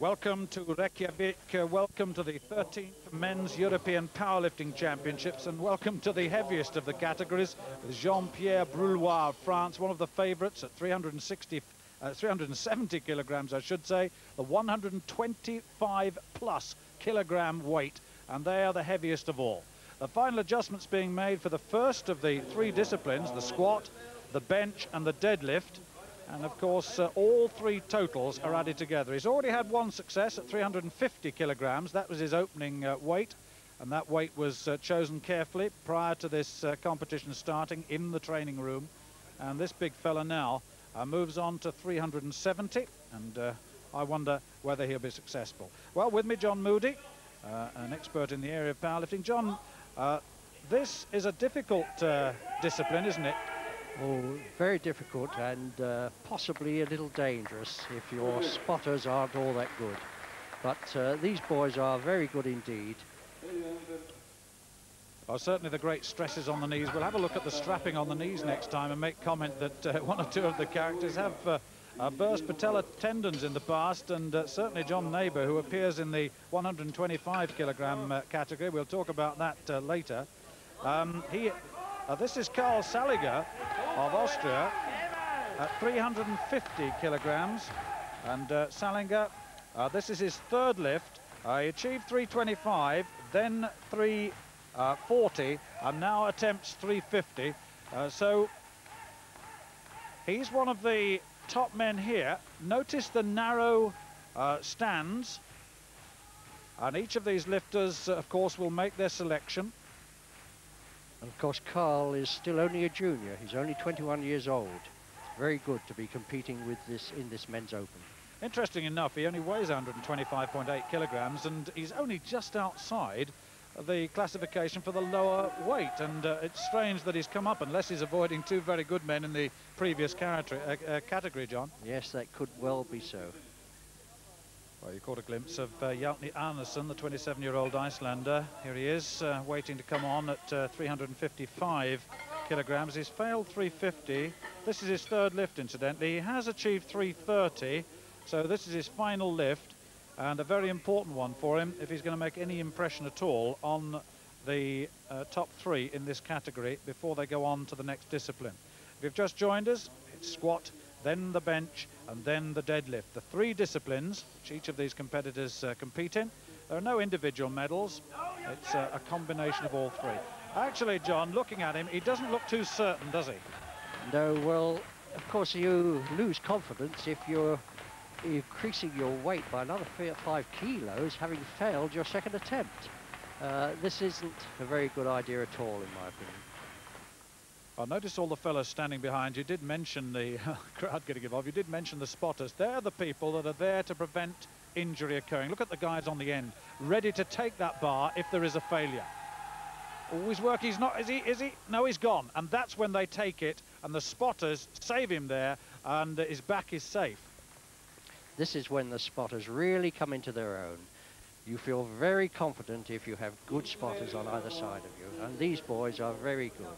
Welcome to Reykjavik, welcome to the 13th Men's European Powerlifting Championships, and welcome to the heaviest of the categories, with Jean-Pierre Brulois of France, one of the favourites at 370 kilograms, I should say, the 125 plus kilogram weight, and they are the heaviest of all. The final adjustments being made for the first of the three disciplines, the squat, the bench and the deadlift. And of course, all three totals are added together. He's already had one success at 350 kilograms. That was his opening weight, and that weight was chosen carefully prior to this competition starting in the training room. And this big fella now moves on to 370, and I wonder whether he'll be successful. Well, with me, John Moody, an expert in the area of powerlifting. John, this is a difficult discipline, isn't it? Oh, very difficult and possibly a little dangerous if your spotters aren't all that good. But these boys are very good indeed. Well, certainly the great stresses on the knees. We'll have a look at the strapping on the knees next time and make comment that one or two of the characters have burst patella tendons in the past, and certainly John Neighbour, who appears in the 125 kilogram category. We'll talk about that later. This is Szeliga of Austria at 350 kilograms, and Szeliga, this is his third lift. He achieved 325, then 340, and now attempts 350. So he's one of the top men here. Notice the narrow stands, and each of these lifters, of course, will make their selection. And of course, Carl is still only a junior. He's only 21 years old. It's very good to be competing with this in this men's open. Interesting enough, he only weighs 125.8 kilograms, and he's only just outside the classification for the lower weight. And it's strange that he's come up, unless he's avoiding two very good men in the previous category, John. Yes, that could well be so. Well, you caught a glimpse of Magnussen, the 27-year-old Icelander. Here he is, waiting to come on at 355 kilograms. He's failed 350. This is his third lift, incidentally. He has achieved 330, so this is his final lift, and a very important one for him if he's going to make any impression at all on the top three in this category before they go on to the next discipline. If you've just joined us, it's squat, then the bench, and then the deadlift. The three disciplines which each of these competitors compete in. There are no individual medals. It's a combination of all three. Actually, John, looking at him, he doesn't look too certain, does he? No, well, of course, you lose confidence if you're increasing your weight by another 5 kilos, having failed your second attempt. This isn't a very good idea at all, in my opinion. I noticed all the fellows standing behind. You did mention the crowd getting involved. You did mention the spotters. They're the people that are there to prevent injury occurring. Look at the guys on the end, ready to take that bar if there is a failure. Always work. He's not, is he? No, he's gone. And that's when they take it, and the spotters save him there, and his back is safe. This is when the spotters really come into their own. You feel very confident if you have good spotters on either side of you, and these boys are very good.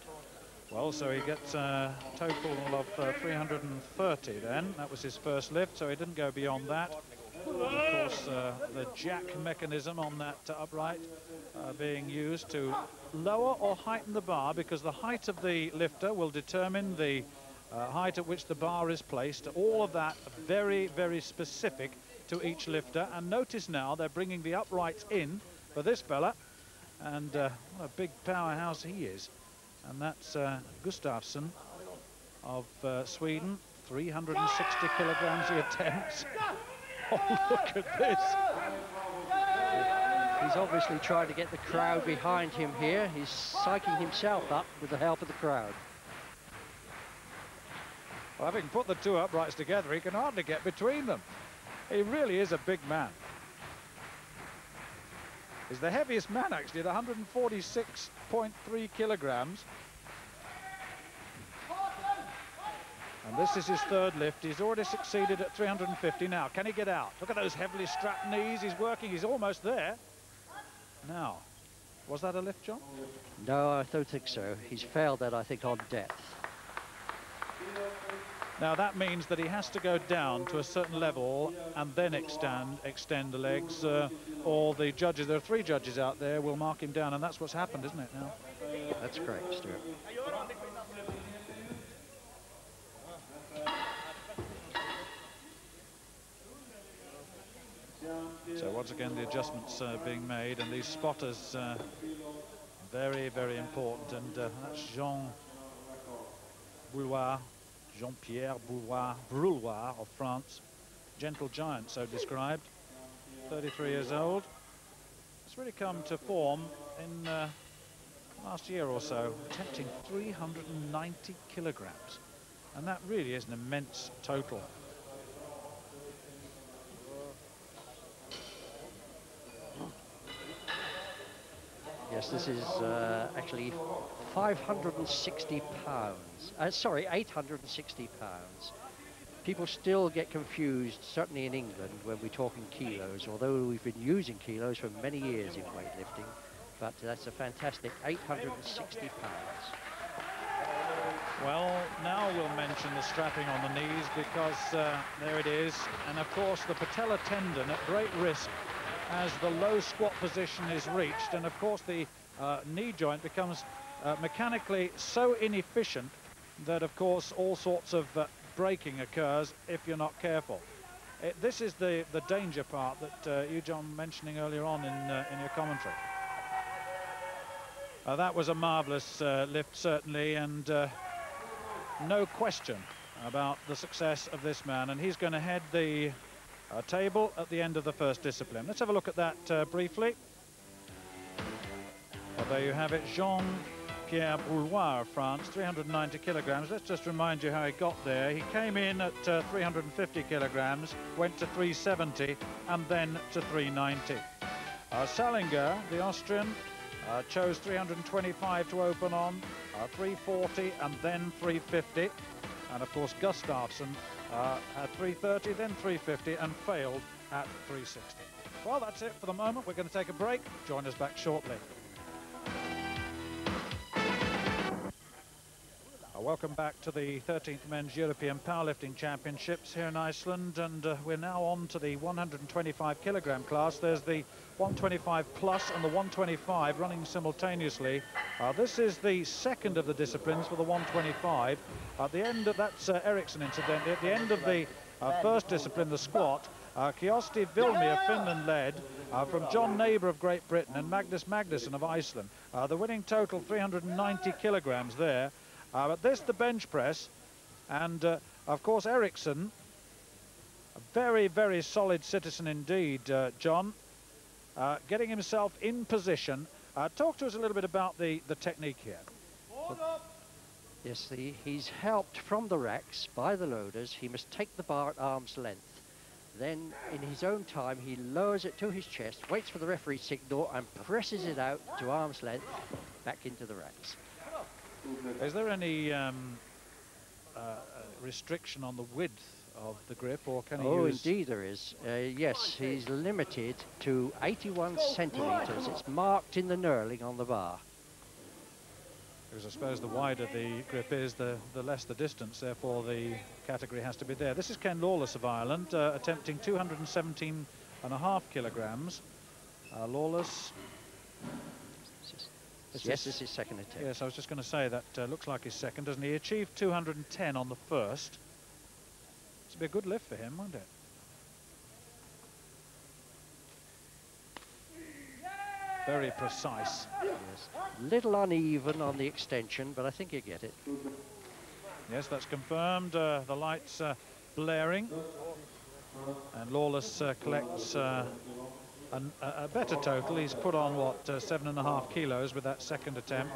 Well, so he gets a total of 330 then. That was his first lift, so he didn't go beyond that. And of course, the jack mechanism on that upright being used to lower or heighten the bar, because the height of the lifter will determine the height at which the bar is placed. All of that very, very specific to each lifter. And notice now they're bringing the uprights in for this fella. And what a big powerhouse he is. And that's Gustavson of Sweden, 360 kilograms he attempts. Oh, look at this. He's obviously trying to get the crowd behind him here. He's psyching himself up with the help of the crowd. Well, having put the two uprights together, he can hardly get between them. He really is a big man. He's the heaviest man, actually, at 146.3 kilograms. And this is his third lift. He's already succeeded at 350 now. Can he get out? Look at those heavily strapped knees. He's working. He's almost there. Now, was that a lift, John? No, I don't think so. He's failed that, I think, on depth. Now that means that he has to go down to a certain level and then extend the legs, or the judges, there are 3 judges out there, will mark him down, and that's what's happened, isn't it now? That's correct, Stuart. So once again, the adjustments being made, and these spotters, very, very important. And that's Jean-Pierre Brulois of France, gentle giant, so described, 33 years old. It's really come to form in last year or so, attempting 390 kilograms, and that really is an immense total. Yes, this is actually 560 pounds. Sorry, 860 pounds. People still get confused, certainly in England, when we talk in kilos, although we've been using kilos for many years in weightlifting. But that's a fantastic 860 pounds. Well, now we'll mention the strapping on the knees, because there it is. And of course, the patella tendon at great risk as the low squat position is reached, and of course the knee joint becomes mechanically so inefficient that of course all sorts of breaking occurs if you're not careful. This is the danger part that you, John, mentioning earlier on in your commentary. That was a marvellous lift, certainly, and no question about the success of this man, and he's going to head the table at the end of the first discipline. Let's have a look at that briefly. Well, there you have it, Jean-Pierre Brulois of France, 390 kilograms. Let's just remind you how he got there. He came in at 350 kilograms, went to 370, and then to 390. Szeliga, the Austrian, chose 325 to open on, 340, and then 350. And of course, Gustavson at 330, then 350, and failed at 360. Well, that's it for the moment. We're going to take a break. Join us back shortly. Welcome back to the 13th Men's European Powerlifting Championships here in Iceland, and we're now on to the 125 kilogram class. There's the 125 plus and the 125 running simultaneously. This is the second of the disciplines for the 125. At the end of, that's Eriksson incidentally, at the end of the first discipline, the squat, Kyosti Vilmi of Finland led from John Neighbour of Great Britain and Magnus Magnussen of Iceland. The winning total 390 kilograms there. But this, the bench press, and of course Eriksson, a very, very solid citizen indeed, John, getting himself in position. Talk to us a little bit about the technique here. Yes, he's helped from the racks by the loaders. He must take the bar at arm's length. Then, in his own time, he lowers it to his chest, waits for the referee's signal, and presses it out to arm's length, back into the racks. Is there any restriction on the width of the grip, or can he use... Oh, indeed there is. Yes, he's limited to 81 centimetres. It's marked in the knurling on the bar. Because I suppose the wider the grip is, the less the distance, therefore the category has to be there. This is Ken Lawless of Ireland, attempting 217.5 kilograms. Lawless... Yes, this is his second attempt. Yes, I was just going to say that looks like his second, doesn't he? He achieved 210 on the first. It's be a good lift for him, won't it? Very precise. Yes. Little uneven on the extension, but I think you get it. Yes, that's confirmed. The lights blaring, and Lawless collects a better total. He's put on, what, 7.5 kilos with that second attempt.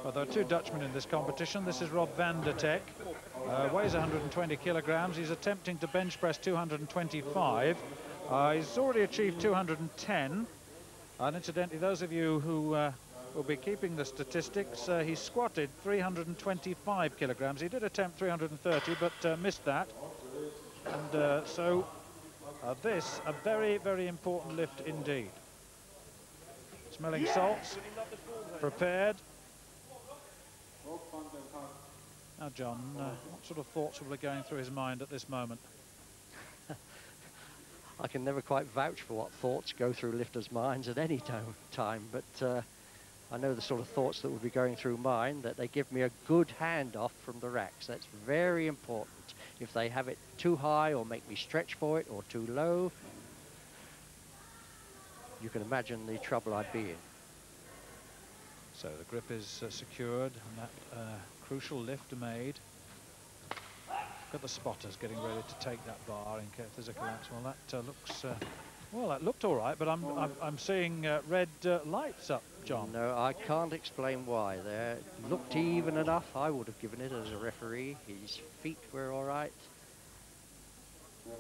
But there are 2 Dutchmen in this competition. This is Rob van der Tek, weighs 120 kilograms. He's attempting to bench press 225. He's already achieved 210. And incidentally, those of you who will be keeping the statistics, he squatted 325 kilograms. He did attempt 330, but missed that. And so this, a very, very important lift indeed. Smelling salts, prepared. Now, John, what sort of thoughts will be going through his mind at this moment? I can never quite vouch for what thoughts go through lifters' minds at any time, but I know the sort of thoughts that would be going through mine, that they give me a good handoff from the racks. That's very important. If they have it too high or make me stretch for it, or too low, you can imagine the trouble I'd be in. So the grip is secured, and that crucial lift made. Look at the spotters getting ready to take that bar in case there's a collapse. Well, that looks well, that looked all right, but I'm seeing red lights up, John. No, I can't explain why. They looked even enough. I would have given it as a referee. His feet were all right.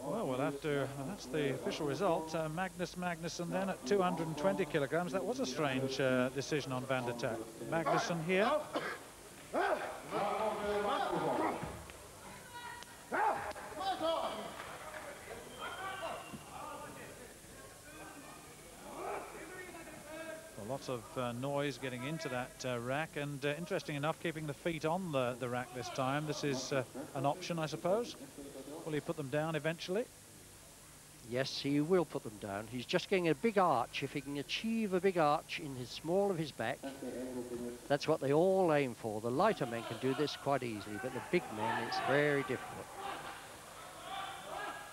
Well, we'll have to. That's the official result. Magnussen then at 220 kilograms. That was a strange decision on Van der Tak. Magnussen here. Lots of noise getting into that rack, and interesting enough, keeping the feet on the rack this time. This is an option, I suppose. Will he put them down eventually? Yes, he will put them down. He's just getting a big arch. If he can achieve a big arch in his small of his back, that's what they all aim for. The lighter men can do this quite easily, but the big men, it's very difficult.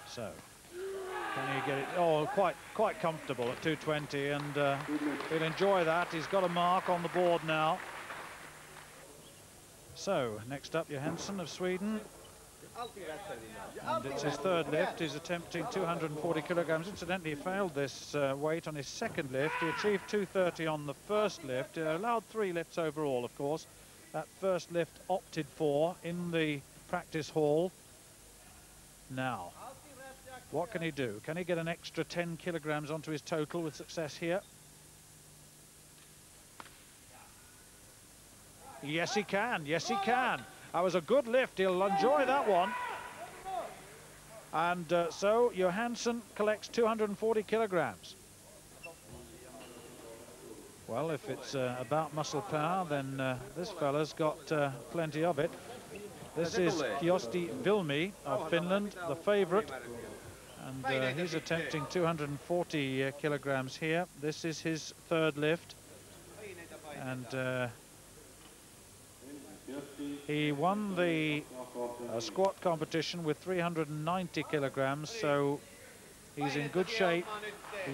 So, can he get it? Oh, quite comfortable at 220, and he'll enjoy that. He's got a mark on the board now. So, next up, Johansson of Sweden. And it's his third lift. He's attempting 240 kilograms. Incidentally, he failed this weight on his second lift. He achieved 230 on the first lift. Allowed 3 lifts overall, of course. That first lift opted for in the practice hall. Now, what can he do? Can he get an extra 10 kilograms onto his total with success here? Yes, he can. Yes, he can. That was a good lift. He'll enjoy that one. And so Johansson collects 240 kilograms. Well, if it's about muscle power, then this fella's got plenty of it. This is Kyosti Vilmi of Finland, the favorite. And he's attempting 240 kilograms here. This is his third lift. And he won the squat competition with 390 kilograms, so he's in good shape,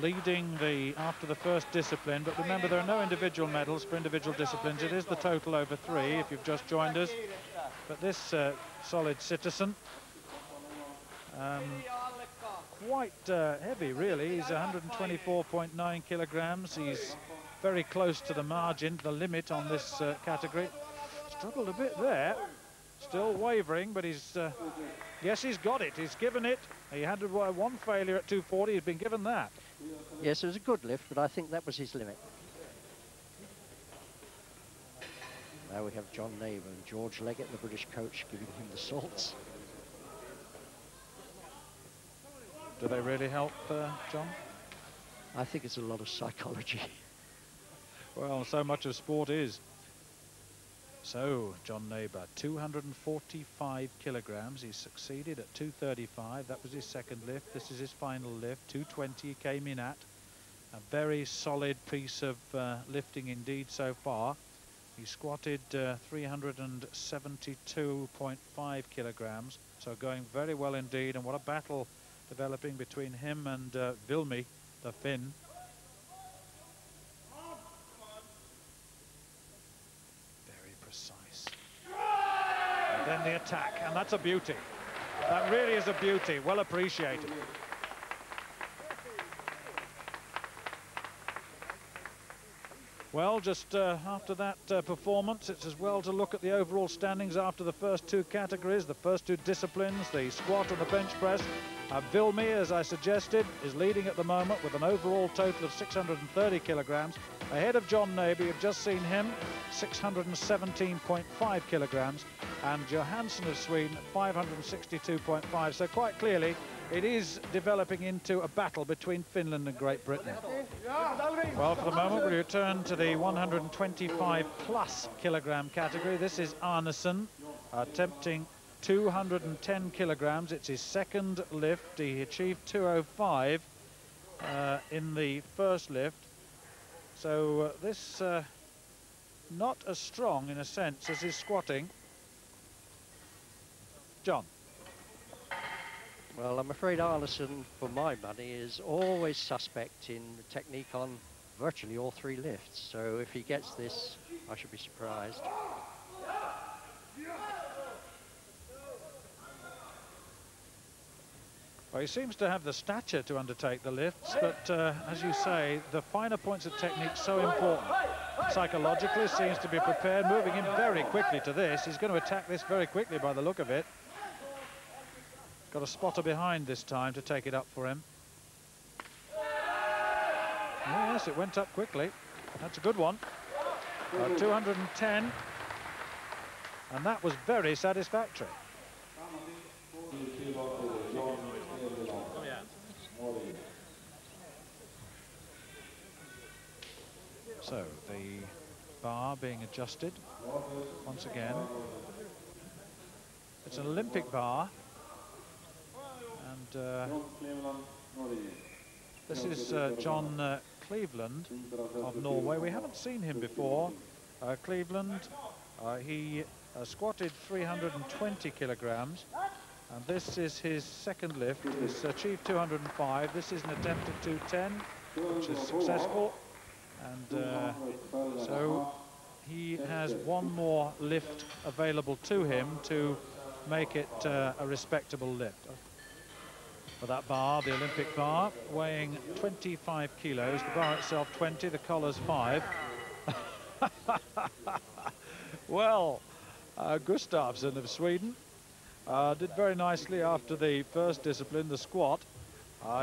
leading after the first discipline. But remember, there are no individual medals for individual disciplines. It is the total over 3 if you've just joined us. But this solid citizen, quite heavy, really. He's 124.9 kilograms. He's very close to the margin, the limit on this category. Struggled a bit there, still wavering, but he's yes, he's got it. He's given it. He had one failure at 240. He's been given that. Yes, it was a good lift, but I think that was his limit. Now we have John Neighbour and George Leggett, the British coach, giving him the salts. Do they really help, John? I think it's a lot of psychology. Well, so much of sport is. So, John Neighbour, 245 kilograms. He succeeded at 235. That was his second lift. This is his final lift. 220 he came in at. A very solid piece of lifting indeed so far. He squatted 372.5 kilograms. So going very well indeed. And what a battle developing between him and Vilmi, the Finn. Then the attack, and that's a beauty. That really is a beauty, well appreciated. Well, just after that performance, it's as well to look at the overall standings after the first 2 categories, the first 2 disciplines, the squat and the bench press. Vilmi, as I suggested, is leading at the moment with an overall total of 630 kilograms. Ahead of John Neighbour, you've just seen him, 617.5 kilograms. And Johansson of Sweden at 562.5. So quite clearly, it is developing into a battle between Finland and Great Britain. Well, for the moment, we return to the 125 plus kilogram category. This is Arneson, attempting 210 kilograms. It's his second lift. He achieved 205 in the first lift. So this not as strong in a sense as his squatting. John. Well, I'm afraid Arneson, for my money, is always suspect in the technique on virtually all three lifts. So if he gets this, I should be surprised. Well, he seems to have the stature to undertake the lifts, but as you say, the finer points of technique so important. Psychologically, seems to be prepared, moving in very quickly to this. He's going to attack this very quickly by the look of it. Got a spotter behind this time to take it up for him. Yes, it went up quickly. That's a good one. 210. And that was very satisfactory. So the bar being adjusted once again. It's an Olympic bar. And this is John Cleveland of Norway. We haven't seen him before. Cleveland, he squatted 320 kilograms, and this is his second lift. He's achieved 205. This is an attempt at 210, which is successful, and so he has one more lift available to him to make it a respectable lift. For that bar, the Olympic bar, weighing 25 kilos, the bar itself 20, the collar's 5. Well, Gustavson of Sweden did very nicely after the first discipline, the squat.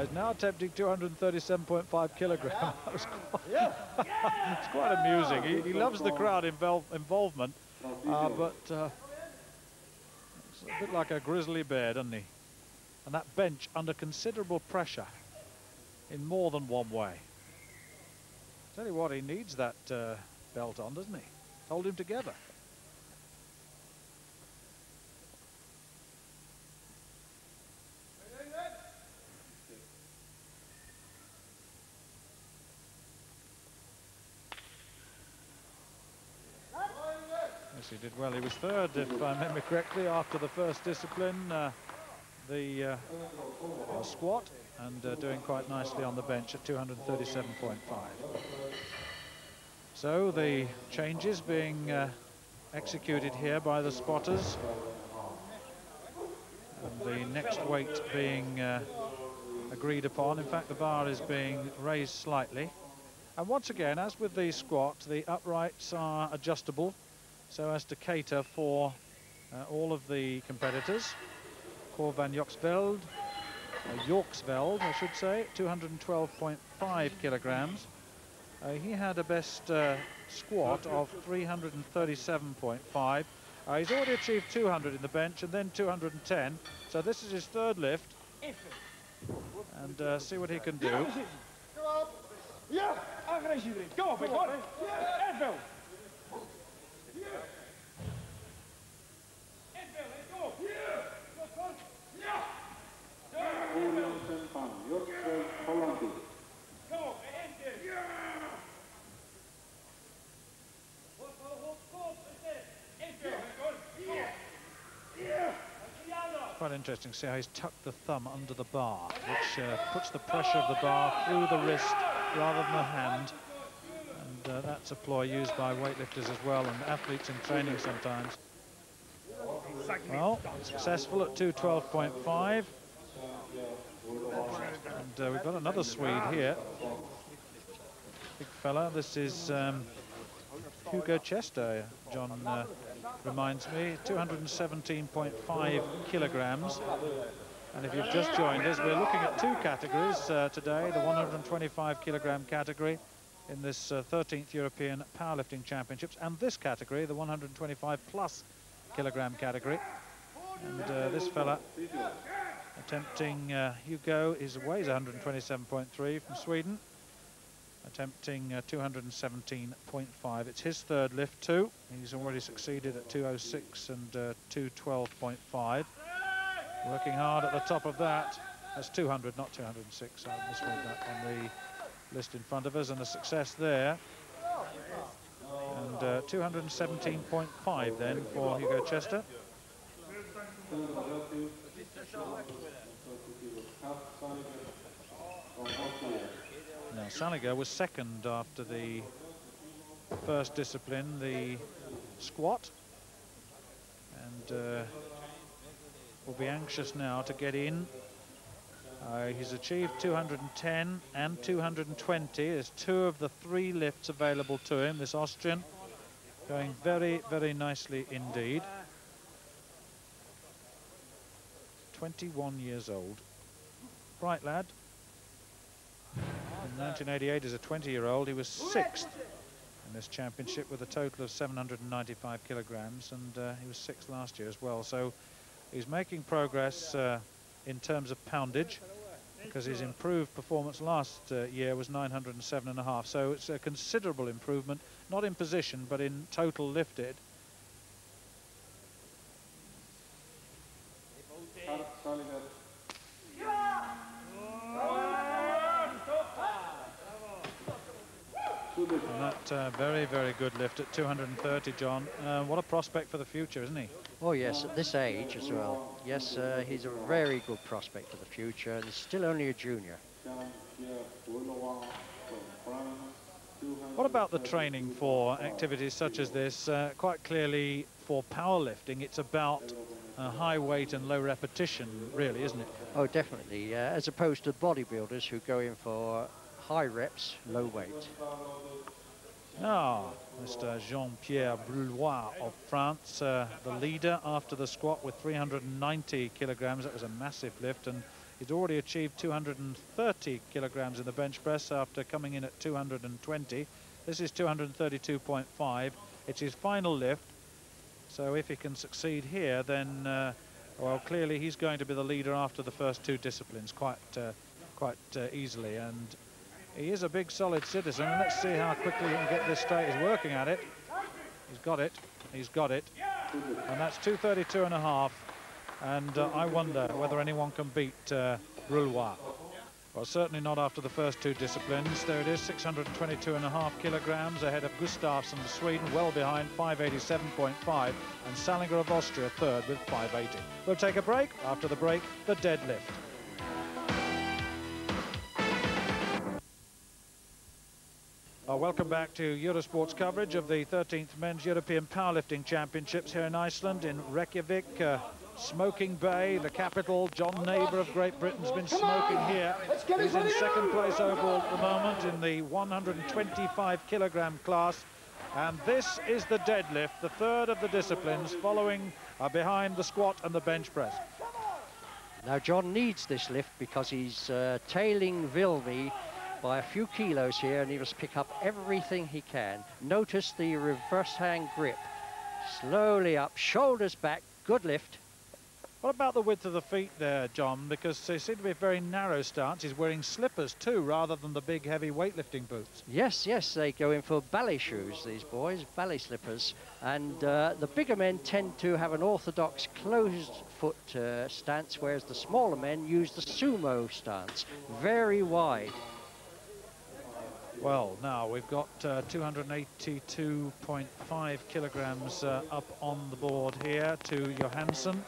He's now attempting 237.5 kilograms. It's quite amusing. He loves the crowd involvement, but it's a bit like a grizzly bear, doesn't he? And that bench under considerable pressure in more than one way. Tell you what, he needs that belt on, doesn't he? Hold him together. Yes, he did well. He was third, if I remember correctly, after the first discipline. The squat, and doing quite nicely on the bench at 237.5. So the changes being executed here by the spotters, and the next weight being agreed upon. In fact, the bar is being raised slightly, and once again, as with the squat, the uprights are adjustable so as to cater for all of the competitors. Cor van Yorksveld, I should say, 212.5 kilograms. He had a best squat of 337.5. He's already achieved 200 in the bench and then 210. So this is his third lift. And see what he can do. Go on, go on. Quite interesting to see how he's tucked the thumb under the bar, which puts the pressure of the bar through the wrist rather than the hand. And that's a ploy used by weightlifters as well, and athletes in training sometimes. Well, successful at 212.5. And we've got another Swede here. Big fella. This is Hugo Chester, John reminds me, 217.5 kilograms. And if you've just joined us, we're looking at two categories today, the 125 kilogram category in this 13th European Powerlifting Championships, and this category, the 125 plus kilogram category. And this fella attempting Hugo weighs 127.3 from Sweden. attempting 217.5. It's his third lift too. He's already succeeded at 206 and 212.5. Working hard at the top of that. That's 200, not 206. I misread that on the list in front of us, and a success there. And 217.5 then for Hugo Chester. Now, Szeliga was second after the first discipline, the squat, and will be anxious now to get in. He's achieved 210 and 220. There's 2 of the 3 lifts available to him. This Austrian going very, very nicely indeed. 21 years old. Bright lad. In 1988 as a 20-year-old, he was 6th in this championship with a total of 795 kilograms, and he was 6th last year as well. So he's making progress in terms of poundage, because his improved performance last year was 907.5. So it's a considerable improvement, not in position, but in total lifted. And that very, very good lift at 230, John. What a prospect for the future, isn't he? Oh yes, at this age as well. Yes, he's a very good prospect for the future, and he's still only a junior. What about the training for activities such as this? Quite clearly for powerlifting, it's about high weight and low repetition, really, isn't it? Oh, definitely, as opposed to bodybuilders who go in for high reps, low weight. Now, Mr. Jean-Pierre Brulois of France, the leader after the squat with 390 kilograms. That was a massive lift, and he's already achieved 230 kilograms in the bench press after coming in at 220. This is 232.5. It's his final lift, so if he can succeed here, then, well, clearly he's going to be the leader after the first 2 disciplines quite easily. And he is a big, solid citizen, and let's see how quickly he can get this straight. He's working at it. He's got it. He's got it. And that's 232.5. And I wonder whether anyone can beat Brulois. Well, certainly not after the first 2 disciplines. There it is, 622.5 kilograms ahead of Gustavson of Sweden, well behind, 587.5. And Szeliga of Austria third with 580. We'll take a break. After the break, the deadlift. Welcome back to Eurosport's coverage of the 13th Men's European Powerlifting Championships here in Iceland, in Reykjavik, Smoking Bay, the capital. John Neighbour of Great Britain's been smoking here. He's in second place overall at the moment in the 125 kilogram class. And this is the deadlift, the third of the disciplines, following behind the squat and the bench press. Now John needs this lift because he's tailing Vilmi by a few kilos here, and he must pick up everything he can. Notice the reverse hand grip. Slowly up, shoulders back, good lift. What about the width of the feet there, John? Because they seem to be a very narrow stance. He's wearing slippers too, rather than the big heavy weightlifting boots. Yes, yes, they go in for ballet shoes, these boys, ballet slippers. And the bigger men tend to have an orthodox closed foot stance, whereas the smaller men use the sumo stance, very wide. Well, now we've got 282.5 kilograms up on the board here to Johansson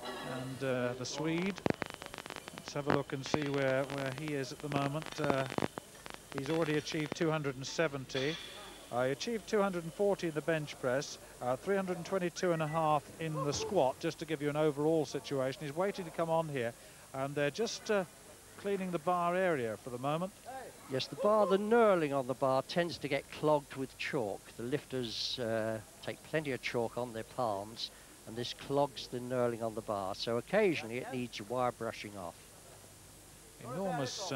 and the Swede. Let's have a look and see where he is at the moment. He's already achieved 270. He achieved 240 in the bench press, 322.5 in the squat, just to give you an overall situation. He's waiting to come on here, and they're just cleaning the bar area for the moment. Yes, the knurling on the bar tends to get clogged with chalk. The lifters take plenty of chalk on their palms, and this clogs the knurling on the bar. So occasionally it needs wire brushing off. Enormous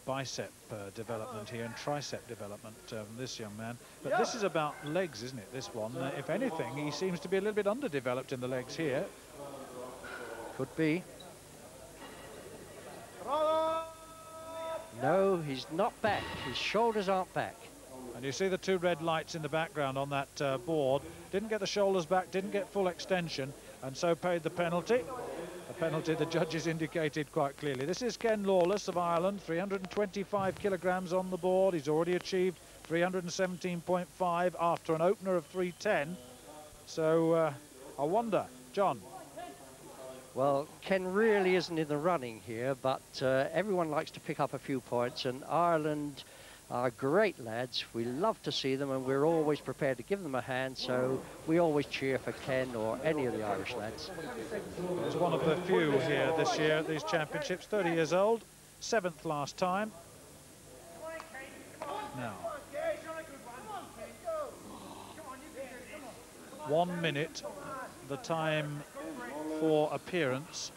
bicep development here and tricep development this young man. But this is about legs, isn't it, this one? If anything, he seems to be a little bit underdeveloped in the legs here. Could be. No, he's not back. His shoulders aren't back. And you see the two red lights in the background on that board. Didn't get the shoulders back, didn't get full extension, and so paid the penalty. A penalty the judges indicated quite clearly. This is Ken Lawless of Ireland, 325 kilograms on the board. He's already achieved 317.5 after an opener of 310. So I wonder, John. Well, Ken really isn't in the running here, but everyone likes to pick up a few points, and Ireland are great lads. We love to see them, and we're always prepared to give them a hand, so we always cheer for Ken or any of the Irish lads. He's one of the few here this year at these championships, 30 years old, 7th last time. Now, 1 minute, the time for appearance.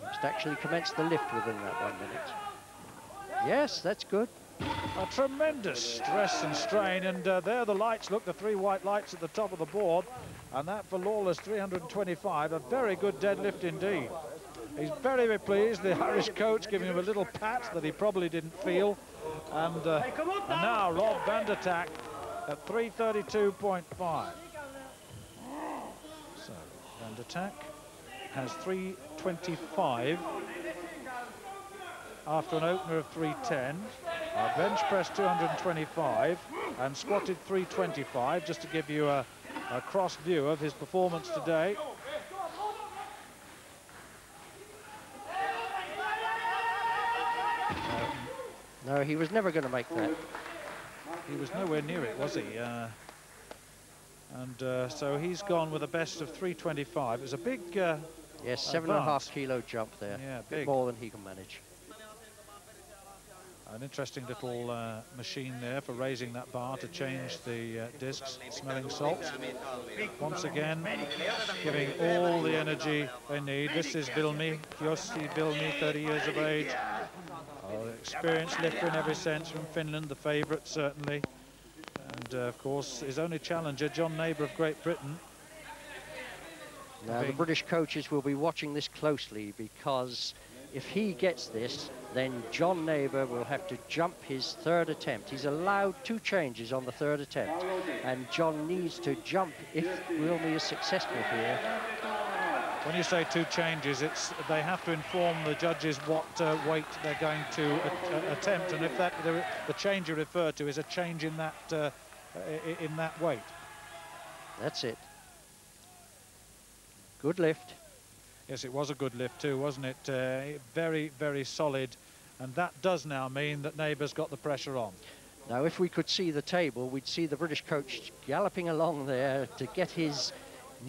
Must actually commence the lift within that 1 minute. Yes, that's good. A tremendous stress and strain, and there the lights, look, the 3 white lights at the top of the board, and that for Lawless 325, a very good deadlift indeed. He's very, very pleased, the Irish coach giving him a little pat that he probably didn't feel, and now Rob van der Tak at 332.5. So van der Tak has 325 after an opener of 310, bench press 225 and squatted 325, just to give you a cross view of his performance today. No, he was never going to make that. He was nowhere near it, was he? So he's gone with a best of 325. It was a big yes, 7.5 kilo jump there. Yeah, big. big. More than he can manage. An interesting little machine there for raising that bar to change the discs, smelling salts. Once again, giving all the energy they need. This is Vilmi, Kyosti Vilmi, 30 years of age. Experienced lifter in every sense from Finland, the favourite certainly. And of course, his only challenger, John Neighbour of Great Britain. Now, the British coaches will be watching this closely, because if he gets this, then John Neighbour will have to jump his 3rd attempt. He's allowed 2 changes on the 3rd attempt, and John needs to jump if Vilmi is successful here. When you say 2 changes, they have to inform the judges what weight they're going to attempt, and if the change you refer to is a change in that weight. That's it. Good lift. Yes, it was a good lift too, wasn't it? Very, very solid, and that does now mean that Neighbour's got the pressure on. Now, if we could see the table, we'd see the British coach galloping along there to get his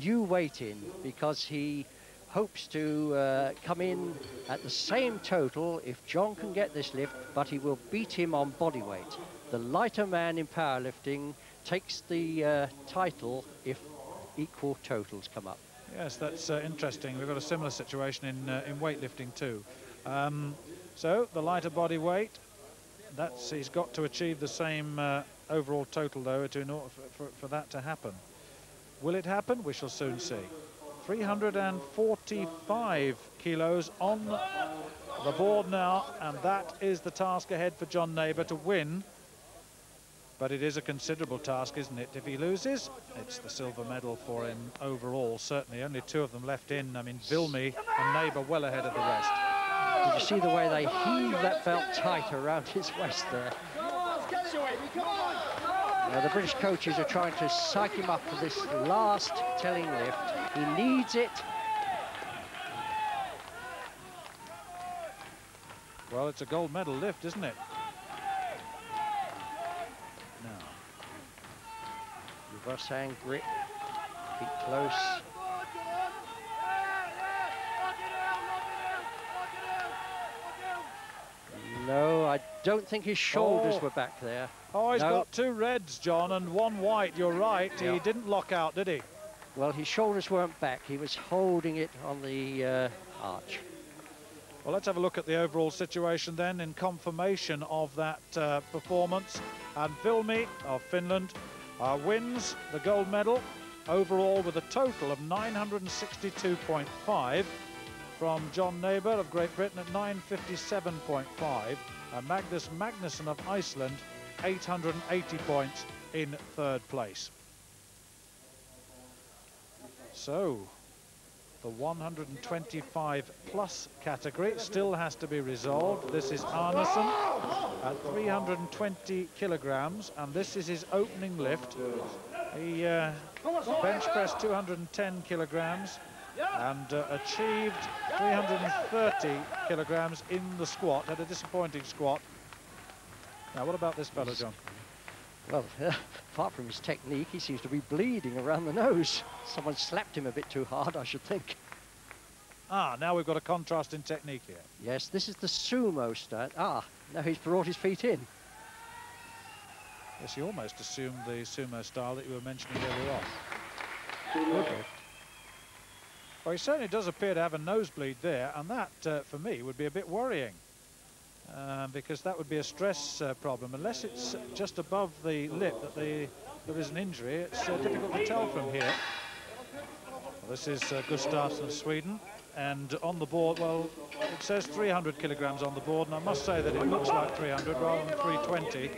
new weight in, because he hopes to come in at the same total if John can get this lift, but he will beat him on body weight. The lighter man in powerlifting takes the title if equal totals come up. Yes, that's interesting. We've got a similar situation in weightlifting too. So the lighter body weight, he's got to achieve the same overall total though in order for that to happen. Will it happen? We shall soon see. 345 kilos on the board now, and that is the task ahead for John Neighbour to win. But it is a considerable task, isn't it? If he loses, it's the silver medal for him overall, certainly. Only 2 of them left in. I mean, Vilmi and Neighbour well ahead of the rest. Did you see the way they heave that belt tight around his waist there? Now, the British coaches are trying to psych him up for this last telling lift. He needs it. Well, it's a gold medal lift, isn't it? Now, reverse hand grip, feet close. No, I don't think his shoulders were back there. Oh, he's got 2 reds, John, and 1 white. You're right. Yeah. He didn't lock out, did he? Well, his shoulders weren't back. He was holding it on the arch. Well, let's have a look at the overall situation then in confirmation of that performance. And Vilmi of Finland wins the gold medal overall with a total of 962.5. from John Neighbour of Great Britain at 957.5, and Magnus Magnussen of Iceland 880 points in third place. So the 125 plus category still has to be resolved. This is Arneson at 320 kilograms, and this is his opening lift. He bench pressed 210 kilograms and achieved 330 kilograms in the squat, had a disappointing squat. Now, what about this fellow, John? Well, apart from his technique, he seems to be bleeding around the nose. Someone slapped him a bit too hard, I should think. Ah, now we've got a contrast in technique here. Yes, this is the sumo style. Ah, now he's brought his feet in. Yes, you almost assumed the sumo style that you were mentioning earlier on. Okay. Well, he certainly does appear to have a nosebleed there, and that, for me, would be a bit worrying. Because that would be a stress problem. Unless it's just above the lip that there is an injury, it's difficult to tell from here. Well, this is Gustavson of Sweden, and on the board, well, it says 300 kilograms on the board, and I must say that it looks like 300 rather than 320,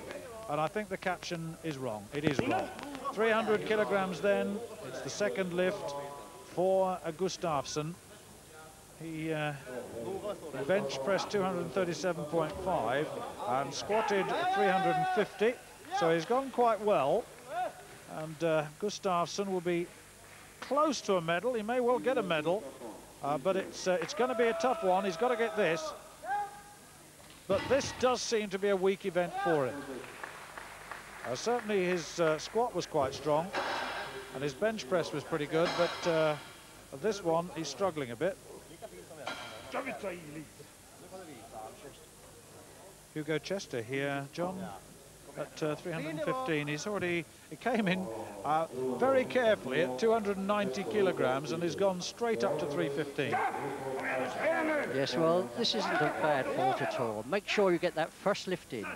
and I think the caption is wrong. It is wrong. 300 kilograms then, it's the second lift for Gustavson. He bench pressed 237.5 and squatted 350, so he's gone quite well. And Gustavson will be close to a medal. He may well get a medal, but it's going to be a tough one. He's got to get this. But this does seem to be a weak event for him. Certainly his squat was quite strong, and his bench press was pretty good, but this one he's struggling a bit. Hugo Chester here, John, at 315. He came in very carefully at 290 kilograms and has gone straight up to 315. Yes, well, this isn't a bad fault at all. Make sure you get that first lift in.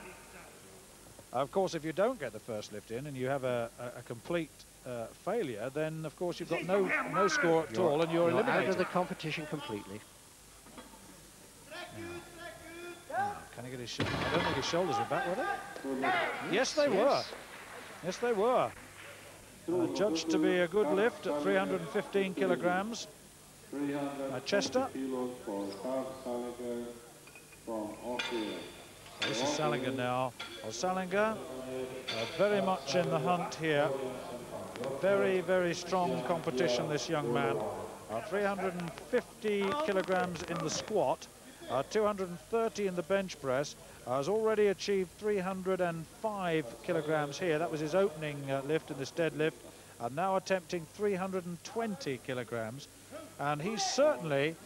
Of course, if you don't get the first lift in and you have a complete failure, then of course you've got no score at all and you're eliminated. Out of the competition completely. Can he get his shoulders? I don't think his shoulders were back, were they? Yes, they were. Yes, they were. Judged to be a good lift at 315 kilograms. Chester. This is Szeliga now. Well, Szeliga very much in the hunt here. Very, very strong competition, this young man. 350 kilograms in the squat. 230 in the bench press, has already achieved 305 kilograms here. That was his opening lift in this deadlift, and now attempting 320 kilograms. And he's certainly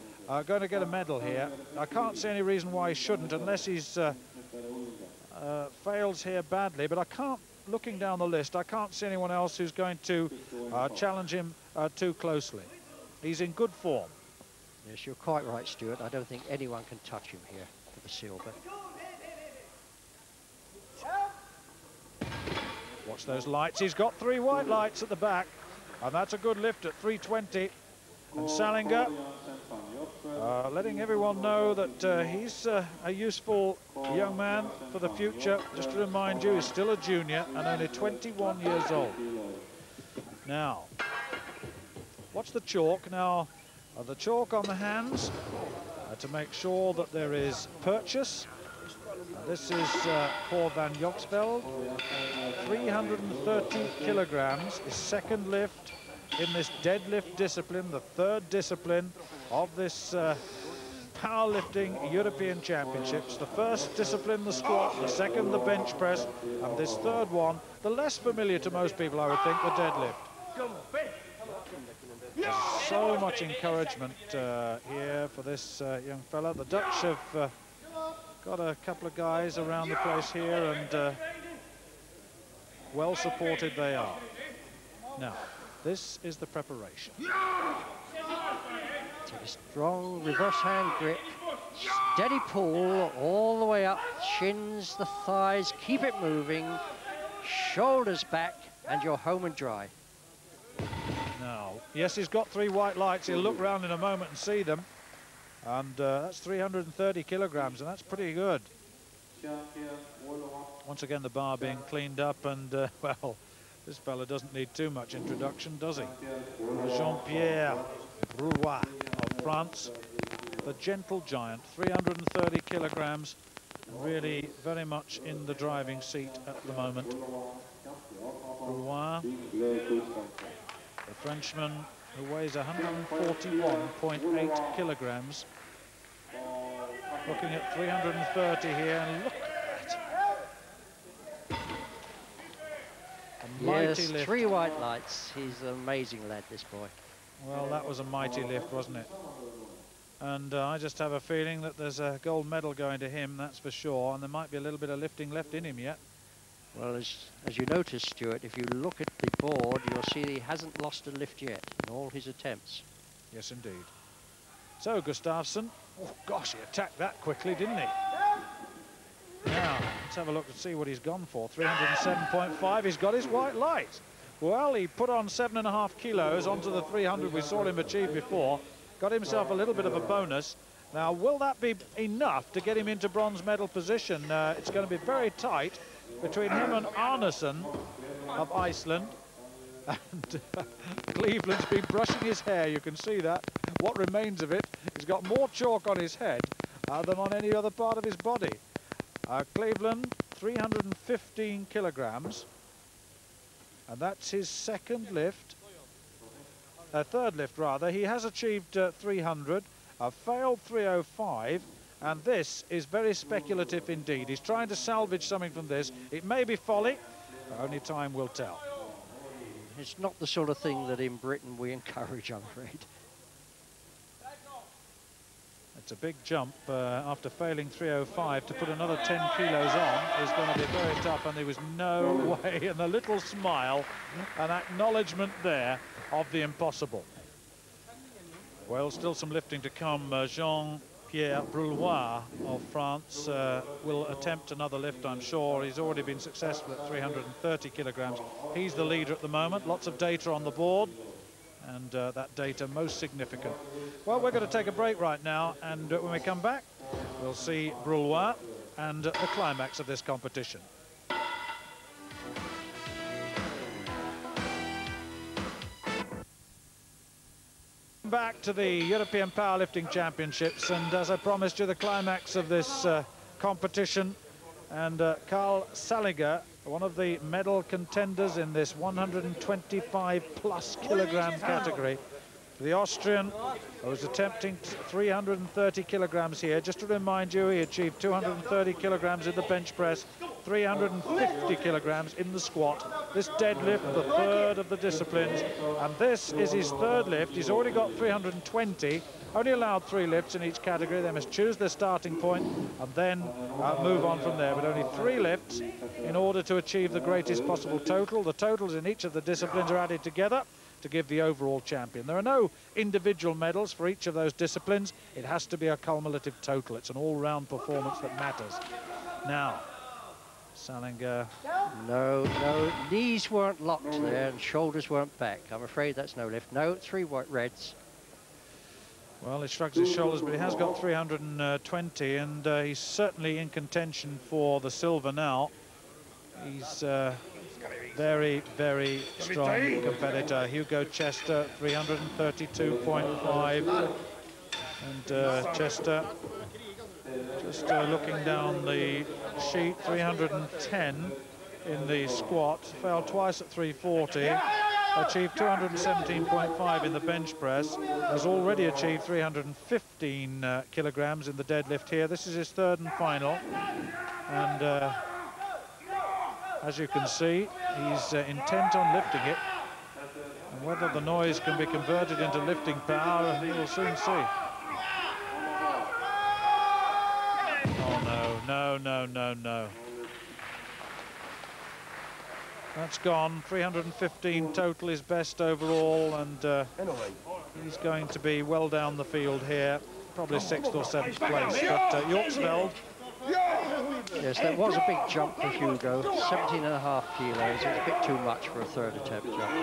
going to get a medal here. I can't see any reason why he shouldn't, unless he's fails here badly, but I can't, looking down the list, I can't see anyone else who's going to challenge him too closely. He's in good form. Yes, you're quite right, Stuart. I don't think anyone can touch him here for the silver. Watch those lights. He's got 3 white lights at the back, and that's a good lift at 320. And Szeliga letting everyone know that he's a useful young man for the future. Just to remind you, he's still a junior and only 21 years old. Now, watch the chalk. Now, the chalk on the hands to make sure that there is purchase. This is for Van Joksveld. 330 kilograms, his second lift in this deadlift discipline, the third discipline of this powerlifting European Championships. The first discipline, the squat, the second, the bench press, and this third one, the less familiar to most people, I would think, the deadlift. So much encouragement here for this young fella. The Dutch have got a couple of guys around the place here, and well supported they are. Now, this is the preparation. Take a strong reverse hand grip, steady pull all the way up, shins, the thighs, keep it moving, shoulders back, and you're home and dry. Now, yes, he's got 3 white lights. He'll look round in a moment and see them. And that's 330 kilograms, and that's pretty good. Once again, the bar being cleaned up, and well, this fella doesn't need too much introduction, does he? Jean-Pierre Brulois of France, the gentle giant, 330 kilograms, really very much in the driving seat at the moment. Brulois, the Frenchman, who weighs 141.8 kilograms. Looking at 330 here, and look at that. A mighty lift. 3 white lights. He's an amazing lad, this boy. Well, that was a mighty lift, wasn't it? And I just have a feeling that there's a gold medal going to him, that's for sure, and there might be a little bit of lifting left in him yet. Well, as you notice, Stuart, if you look at the board, you'll see he hasn't lost a lift yet in all his attempts. Yes, indeed. So, Gustavson, oh gosh, he attacked that quickly, didn't he? Now, let's have a look and see what he's gone for. 307.5, he's got his white light. Well, he put on 7.5 kilos onto the 300 we saw him achieve before. Got himself a little bit of a bonus. Now, will that be enough to get him into bronze medal position? It's going to be very tight between him and Arnason of Iceland. And Cleveland's been brushing his hair, you can see that. What remains of it, he's got more chalk on his head than on any other part of his body. Cleveland, 315 kilograms. And that's his second lift. Third lift, rather. He has achieved 300, failed 305. And this is very speculative indeed. He's trying to salvage something from this. It may be folly, but only time will tell. It's not the sort of thing that in Britain we encourage, I'm afraid. It's a big jump after failing 305 to put another 10 kilos on is going to be very tough, and there was no way, and a little smile, an acknowledgement there of the impossible. Well, still some lifting to come. Jean-Pierre Brulois of France will attempt another lift, I'm sure. He's already been successful at 330 kilograms. He's the leader at the moment. Lots of data on the board, and that data most significant. Well, we're going to take a break right now, and when we come back, we'll see Brulois and the climax of this competition. Back to the European Powerlifting Championships, and as I promised you, the climax of this competition, and Karl Szeliga, one of the medal contenders in this 125+ kilogram category. The Austrian was attempting 330 kilograms here. Just to remind you, he achieved 230 kilograms in the bench press, 350 kilograms in the squat. This deadlift, the third of the disciplines, and this is his third lift. He's already got 320, only allowed 3 lifts in each category. They must choose their starting point and then move on from there, but only 3 lifts in order to achieve the greatest possible total. The totals in each of the disciplines are added together to give the overall champion. There are no individual medals for each of those disciplines. It has to be a cumulative total. It's an all-round performance that matters. Now, Szeliga. No, knees weren't locked there and shoulders weren't back. I'm afraid that's no lift. No, 3 white reds. Well, he shrugs his shoulders, but he has got 320, and he's certainly in contention for the silver now. He's very, very strong competitor. Hugo Chester, 332.5. And Chester, just looking down the sheet, 310 in the squat. Failed twice at 340. Achieved 217.5 in the bench press. Has already achieved 315 kilograms in the deadlift here. This is his third and final. And as you can see, he's intent on lifting it. And whether the noise can be converted into lifting power, we will soon see. Oh, no. That's gone. 315 total is best overall, and he's going to be well down the field here. Probably 6th or 7th place. But Yorksfeld. Yes, that was a big jump for Hugo. 17.5 kilos. It was a bit too much for a third attempt jump.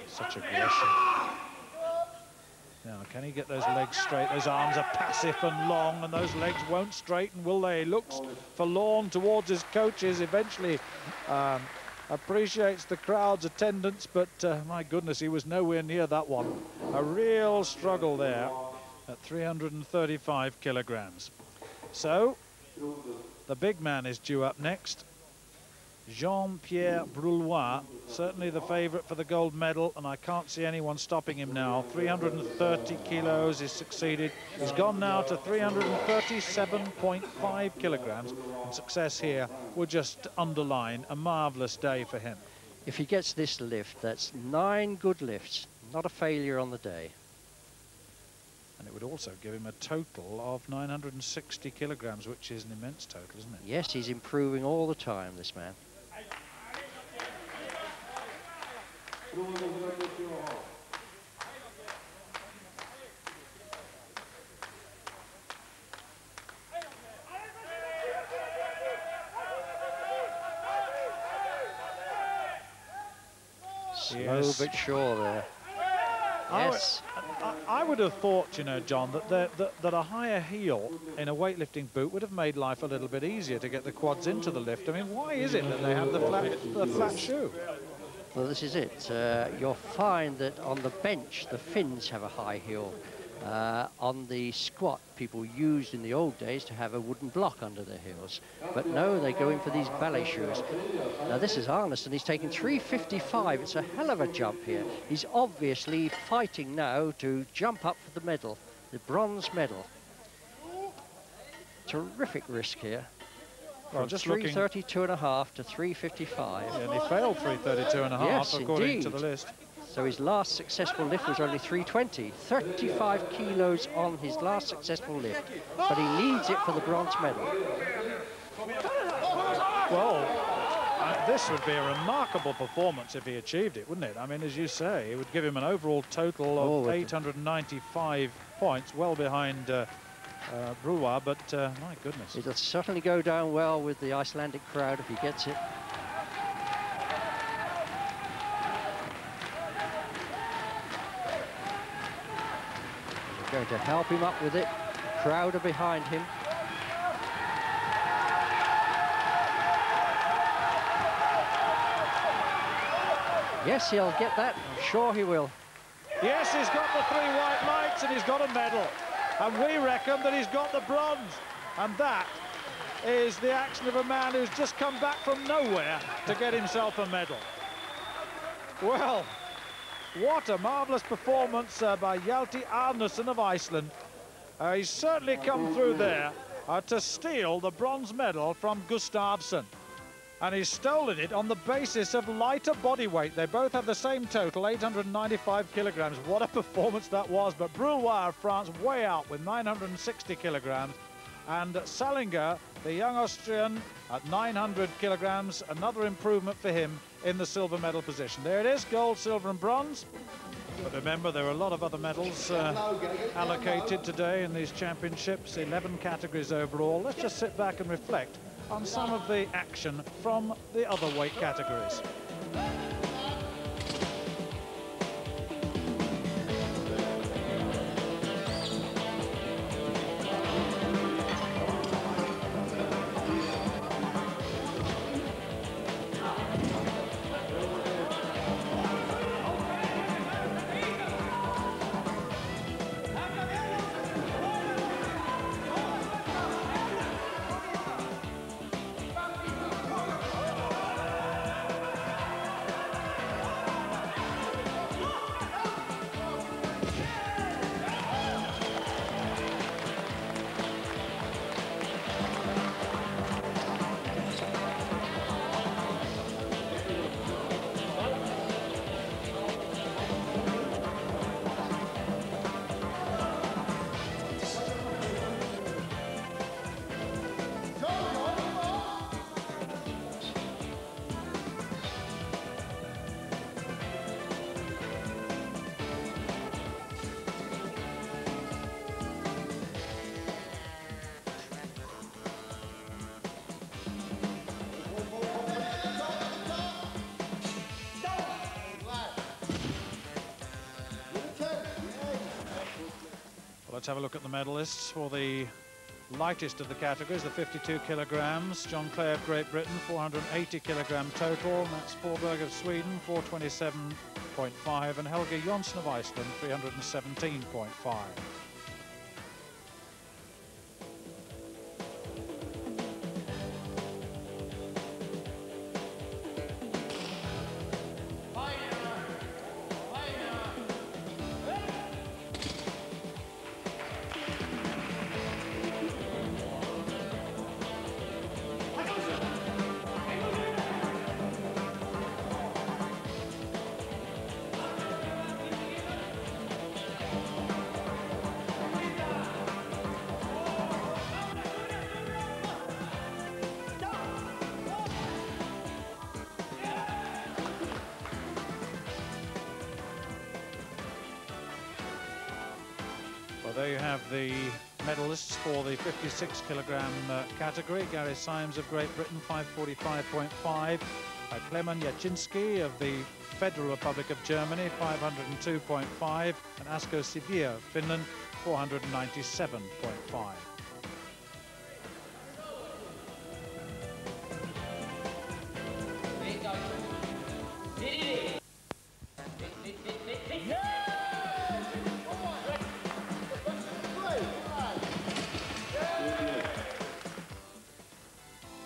Such aggression. Now, can he get those legs straight? Those arms are passive and long, and those legs won't straighten, will they? He looks forlorn towards his coaches. Eventually appreciates the crowd's attendance, but my goodness, he was nowhere near that one. A real struggle there at 335 kilograms. So, the big man is due up next. Jean-Pierre Brulois, certainly the favourite for the gold medal, and I can't see anyone stopping him now. 330 kilos, he's succeeded. He's gone now to 337.5 kilograms, and success here would just underline a marvellous day for him. If he gets this lift, that's 9 good lifts, not a failure on the day. And it would also give him a total of 960 kilograms, which is an immense total, isn't it? Yes, he's improving all the time, this man. Slow but sure there. Yes. I would have thought, you know, John, that a higher heel in a weightlifting boot would have made life a little bit easier to get the quads into the lift. I mean, why is it that they have the flat shoe? Well, this is it. You'll find that on the bench, the Finns have a high heel. On the squat, people used in the old days to have a wooden block under their heels. But no, they go in for these ballet shoes. Now, this is Arnes, and he's taking 355. It's a hell of a jump here. He's obviously fighting now to jump up for the medal, the bronze medal. Terrific risk here. Well, From just 332.5 to 355. Yeah, and he failed 332.5, yes, according indeed. to the list. So his last successful lift was only 320, 35 kilos on his last successful lift, but he needs it for the bronze medal. Well, this would be a remarkable performance if he achieved it, wouldn't it? I mean, as you say, it would give him an overall total of 895 points, well behind Brulois, but my goodness. It'll certainly go down well with the Icelandic crowd if he gets it. Going to help him up with it. Crowd are behind him. Yes, he'll get that. I'm sure he will. Yes, he's got the 3 white lights and he's got a medal. And we reckon that he's got the bronze. And that is the action of a man who's just come back from nowhere to get himself a medal. Well, what a marvellous performance by Hjalti Arnason of Iceland. He's certainly come through there to steal the bronze medal from Gustavson. And he's stolen it on the basis of lighter body weight. They both have the same total, 895 kilograms. What a performance that was. But Brouloard of France way out with 960 kilograms. And Szeliga, the young Austrian, at 900 kilograms. Another improvement for him in the silver medal position. There it is, gold, silver and bronze. But remember, there are a lot of other medals allocated today in these championships, 11 categories overall. Let's just sit back and reflect on some of the action from the other weight categories. let's have a look at the medalists for the lightest of the categories, the 52 kilograms. John Clay of Great Britain, 480 kilogram total. Mats Forberg of Sweden, 427.5, and Helge Jonsson of Iceland, 317.5. There you have the medalists for the 56 kilogram category. Gary Symes of Great Britain, 545.5. Klemen Jaczynski of the Federal Republic of Germany, 502.5. And Asko Sivia of Finland, 497.5.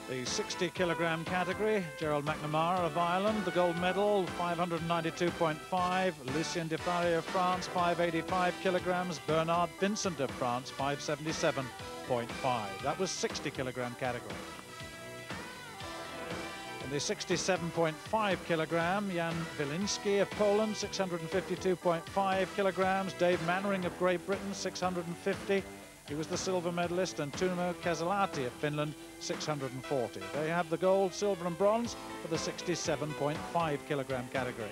The 60 kilogram category, Gerald McNamara of Ireland, the gold medal, 592.5. Lucien Defarge of France, 585 kilograms. Bernard Vincent of France, 577.5. That was 60 kilogram category. In the 67.5 kilogram, Jan Wilinski of Poland, 652.5 kilograms. Dave Mannering of Great Britain, 650. He was the silver medalist, and Tuomo Casalati of Finland, 640. They have the gold, silver and bronze for the 67.5 kilogram category.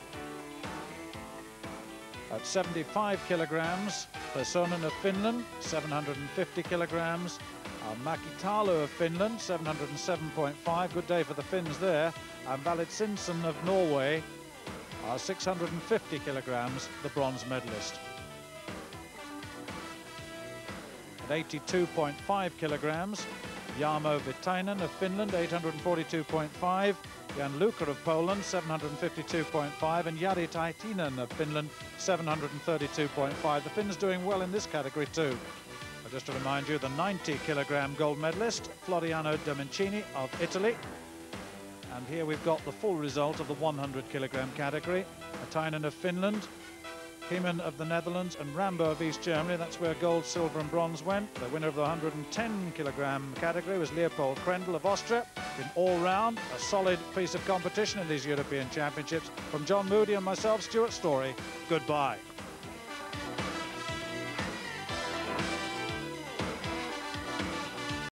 At 75 kilograms, Personen of Finland, 750 kilograms. Mäkitalo of Finland, 707.5. Good day for the Finns there. And Valitsinsen of Norway, 650 kilograms, the bronze medalist. At 82.5 kilograms, Jarmo Vitainen of Finland, 842.5. Jan Luker of Poland, 752.5. And Jari Taitinen of Finland, 732.5. The Finns doing well in this category too. Just to remind you, the 90 kilogram gold medalist, Floriano Domenicini of Italy. And here we've got the full result of the 100 kilogram category. Taitinen of Finland, Heeman of the Netherlands, and Rambo of East Germany. That's where gold, silver and bronze went. The winner of the 110 kilogram category was Leopold Krendl of Austria. In all round, a solid piece of competition in these European Championships. From John Moody and myself, Stuart Story, goodbye.